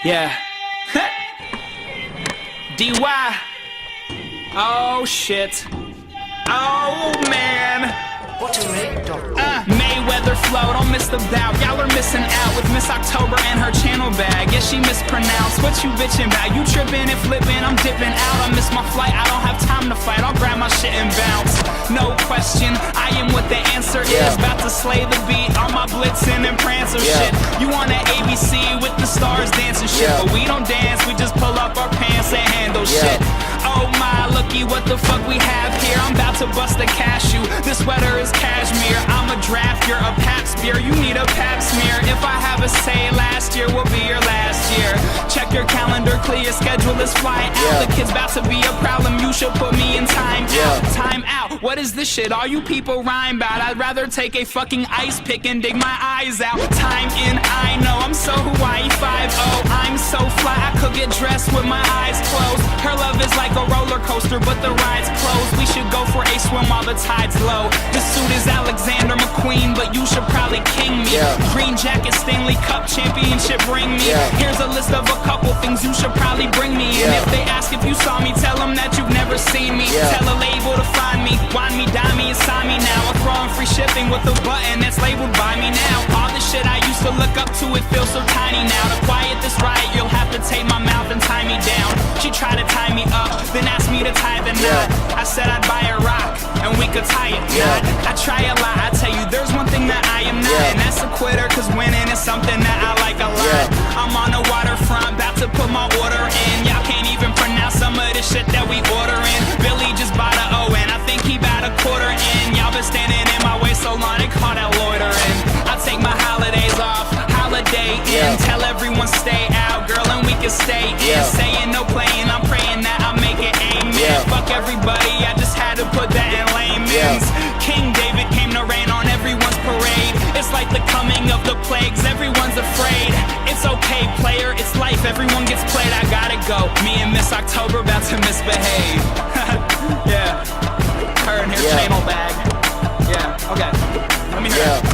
Yeah. DY. Oh shit. Oh man. Mayweather flow, don't miss the bout. Y'all are missing out with Miss October and her channel bag. Yeah, she mispronounced. What you bitching about? You tripping and flipping, I'm dipping out. I miss my flight, I don't have time to fight. I'll grab my shit and bounce. No question, I am what the answer is. About to slay the beat on my blitzing and prancer shit. You on that ABC with the stars dancing shit. But we don't dance, we just pull up our pants and handle shit. Oh my, looky what the fuck we have here. I'm about to bust a cashew. This sweater is cashmere. I'm a draft, you're a pap spear. You need a pap smear. If I have a say, last year will be your last year. Check your calendar, clear your schedule, let's fly out. The kid's about to be a problem, you should put me in time out. Time out, what is this shit all you people rhyme about? I'd rather take a fucking ice pick and dig my eyes out. Time in, I know, I'm so Hawaii 5-0. I'm so fly, I could get dressed with my eyes closed. Her love is like a roller coaster, but the ride's closed. We should go for a swim while the tide's low. This suit is Alexander McQueen, but you should probably king me. Green jacket, Stanley Cup championship, bring me. Here's a list of a couple things you should probably bring me. And if they ask if you saw me, tell them that you've never seen me. Tell a label to find me, wine me, dime me, and sign me now. I'm throwing free shipping with a button that's labeled buy me now. All the shit I used to look up to, it feels so tiny now. To quiet this riot, you'll have to tape my mouth and tie me down. She tried to tie me up, then asked me to tie the knot. I said I'd buy a rock, and we could tie it not. I try a lot, I tell you there's one thing that I am not, and that's a quitter, cause winning is something that I like a lot. I'm on the waterfront, about to put my order in. Y'all can't even pronounce some of the shit that we ordering. Billy just bought a O, and I think he bought a quarter in. Y'all been standing in my way so long, they call that loitering. I take my holidays off, holiday in. Tell everyone stay out, girl, and we can stay in. Saying no playing, I'm praying that I make it, amen. Fuck everybody, I just had to put that in layman's. King David came to rain on everyone's parade. It's like the coming of the plagues, everyone's afraid. It's okay, player, it's life, everyone gets played. I gotta go, me and Miss October about to misbehave. Yeah, her and her channel bag. Yeah, okay, let me hear it.